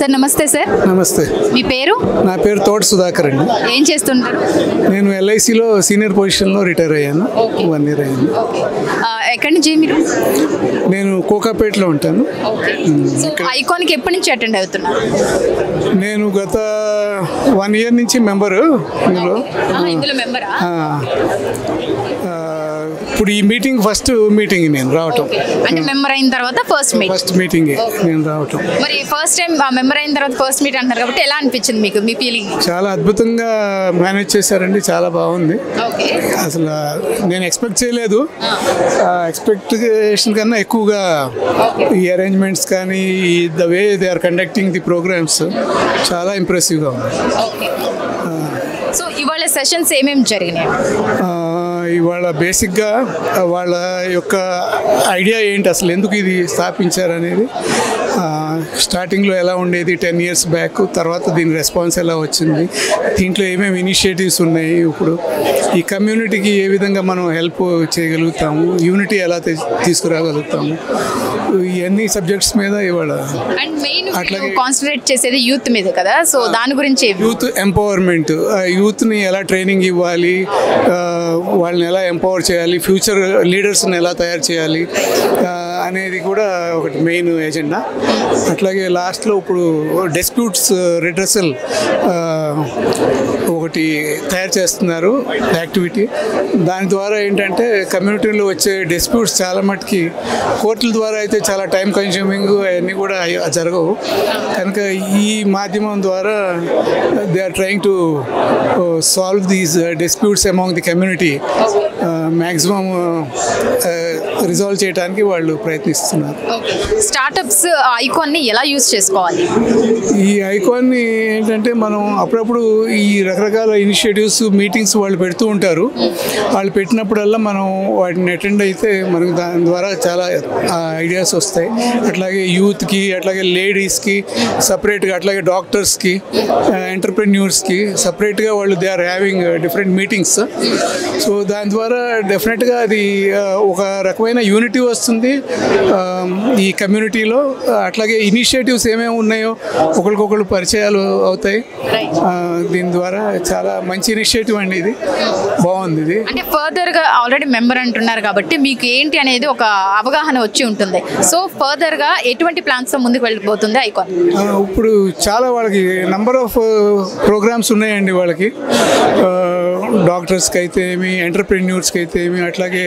Sir నమస్తే sir. నమస్తే. మీ పేరు? నా పేరు తోట సుధాకర్ అండి. ఏం చేస్తుంటారు? నేను ఎల్ఐసిలో సీనియర్ పొజిషన్లో రిటైర్ అయ్యాను. 1 year అయింది. ఎక్కడి నుంచి మీరు? నేను కోకాపేటలో ఉంటాను. ఐకాన్కి ఎప్పటి నుంచి అటెండ్ అవుతున్నారు? నేను గత 1 year నుంచి మెంబరు ఇందులో. ఇందులో మెంబరా? ఇప్పుడు ఈ మీటింగ్ ఫస్ట్ మీటింగ్ నేను రావటం. అంటే మెంబర్ అయిన తర్వాత ఫస్ట్ మీటింగ్ నేను రావటం. మరి ఫస్ట్ టైం మెంబర్ అయిన తర్వాత ఫస్ట్ మీట్ అంటారు కాబట్టి ఎలా అనిపించింది మీకు? మీ ఫీలింగ్? చాలా అద్భుతంగా మేనేజ్ చేశారండి. చాలా బాగుంది. అసలు నేను ఎక్స్పెక్ట్ చేయలేదు. ఎక్స్పెక్టేషన్ కన్నా ఎక్కువగా ఈ అరేంజ్మెంట్స్ కానీ the way they are conducting the programmes చాలా ఇంప్రెసివ్గా ఉంది. సో ఇవాళ సెషన్స్ ఏమేమి జరిగినాయి? ఇవాళ బేసిక్గా వాళ్ళ యొక్క ఐడియా ఏంటి, అసలు ఎందుకు ఇది స్థాపించారనేది, స్టార్టింగ్లో ఎలా ఉండేది 10 years బ్యాక్, తర్వాత దీని రెస్పాన్స్ ఎలా వచ్చింది, దీంట్లో ఏమేమి ఇనిషియేటివ్స్ ఉన్నాయి, ఇప్పుడు ఈ కమ్యూనిటీకి ఏ విధంగా మనం హెల్ప్ చేయగలుగుతాము, యూనిటీ ఎలా తీసుకురాగలుగుతాము, ఇవన్నీ సబ్జెక్ట్స్ మీద ఇవాళ. అట్లాగే కాన్సన్ట్రేట్ చేసేది యూత్ మీద కదా, సో దాని గురించి యూత్ ఎంపవర్మెంట్, యూత్ని ఎలా ట్రైనింగ్ ఇవ్వాలి, వాళ్ళని ఎలా ఎంపవర్ చేయాలి, ఫ్యూచర్ లీడర్స్ని ఎలా తయారు చేయాలి అనేది కూడా ఒకటి మెయిన్ ఎజెండా. అట్లాగే లాస్ట్లో ఇప్పుడు డిస్ప్యూట్స్ రిడ్రెసల్ ఒకటి తయారు చేస్తున్నారు యాక్టివిటీ. దాని ద్వారా ఏంటంటే కమ్యూనిటీలో వచ్చే డిస్ప్యూట్స్ చాలా మటుకి కోర్టుల ద్వారా అయితే చాలా టైం కన్స్యూమింగ్, అవన్నీ కూడా జరగవు. కనుక ఈ మాధ్యమం ద్వారా they are trying to solve these disputes among the community, maximum resolve చేయడానికి వాళ్ళు ప్రయత్నిస్తున్నారు. స్టార్టప్స్ ఐకాన్ని ఎలా యూజ్ చేసుకోవాలి? ఈ ఐకాన్ని ఏంటంటే మనం అప్పుడప్పుడు ఈ రకరకాల ఇనిషియేటివ్స్ మీటింగ్స్ వాళ్ళు పెడుతూ ఉంటారు. వాళ్ళు పెట్టినప్పుడల్లా మనం వాటిని అటెండ్ అయితే మనకు దాని ద్వారా చాలా ఐడియాస్ వస్తాయి. అట్లాగే యూత్కి, అట్లాగే లేడీస్కి సపరేట్గా, అట్లాగే డాక్టర్స్కి, ఎంటర్ప్రెన్యూర్స్కి సపరేట్గా వాళ్ళు they are having different meetings. So దాని ద్వారా డెఫినెట్గా అది ఒక రకమైన యూనిటీ వస్తుంది ఈ కమ్యూనిటీలో. అట్లాగే ఇనిషియేటివ్స్ ఏమేమి ఉన్నాయో ఒకరికొకరు పరిచయాలు అవుతాయి. దీని ద్వారా చాలా మంచి ఇనిషియేటివ్ అండి, ఇది బాగుంది. ఇది అంటే ఫర్దర్గా ఆల్రెడీ మెంబర్ అంటున్నారు కాబట్టి మీకు ఏంటి అనేది ఒక అవగాహన వచ్చి ఉంటుంది. సో ఫర్దర్గా ఎటువంటి ప్లాన్స్తో ముందుకు వెళ్ళిపోతుంది ఐకాన్? ఇప్పుడు చాలా వాళ్ళకి నంబర్ ఆఫ్ ప్రోగ్రామ్స్ ఉన్నాయండి. వాళ్ళకి డాక్టర్స్కి అయితే ఏమి, ఎంటర్ప్రెన్యూర్స్కి అయితే ఏమి, అట్లాగే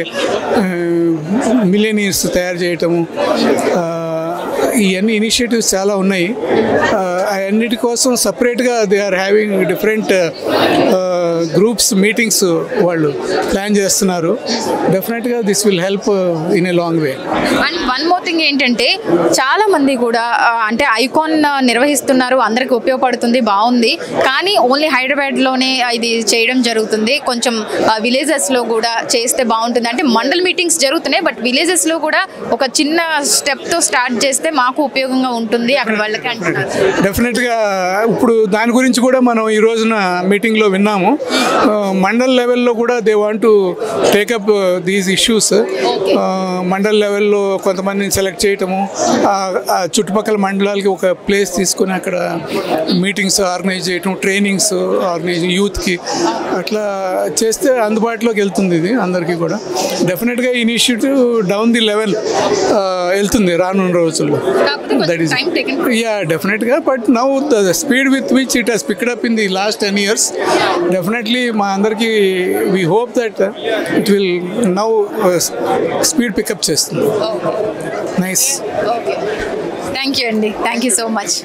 మిలియనీర్స్ తయారు చేయటము, ఇవన్నీ ఇనిషియేటివ్స్ చాలా ఉన్నాయి. అన్నిటి కోసం సపరేట్గా they are having different groups meetings వాళ్ళు ప్లాన్ చేస్తున్నారు. డెఫినెట్గా this will help in a long way. And one more thing ఏంటంటే చాలా మంది కూడా అంటే ఐకాన్ నిర్వహిస్తున్నారు, అందరికి ఉపయోగపడుతుంది, బాగుంది, కానీ ఓన్లీ హైదరాబాద్లోనే ఇది చేయడం జరుగుతుంది. కొంచెం విలేజెస్లో కూడా చేస్తే బాగుంటుంది. అంటే మండల్ మీటింగ్స్ జరుగుతున్నాయి, బట్ విలేజెస్లో కూడా ఒక చిన్న స్టెప్తో స్టార్ట్ చేస్తే మాకు ఉపయోగంగా ఉంటుంది అక్కడ వాళ్ళకి అంటున్నారు. డెఫినెట్గా ఇప్పుడు దాని గురించి కూడా మనం ఈ రోజున మీటింగ్లో విన్నాము. మండల్ లెవెల్లో కూడా they want to take up these issues. Mandal లెవెల్లో కొంతమందిని సెలెక్ట్ చేయటము, చుట్టుపక్కల మండలాలకి ఒక ప్లేస్ తీసుకుని అక్కడ మీటింగ్స్ ఆర్గనైజ్ చేయటం, ట్రైనింగ్స్ ఆర్గనైజ్ యూత్కి, అట్లా చేస్తే అందుబాటులోకి వెళ్తుంది ఇది అందరికీ కూడా. డెఫినెట్గా ఇనిషియేటివ్ డౌన్ ది లెవెల్ వెళ్తుంది రానున్న రోజుల్లో. దట్ ఈస్ డెఫినెట్గా. But now the speed with which it has picked up in the last 10 years, definitely మా అందరికీ we hope that it will now speed pick up చేస్తుంది. నైస్. థ్యాంక్ యూ అండి, thank you so much.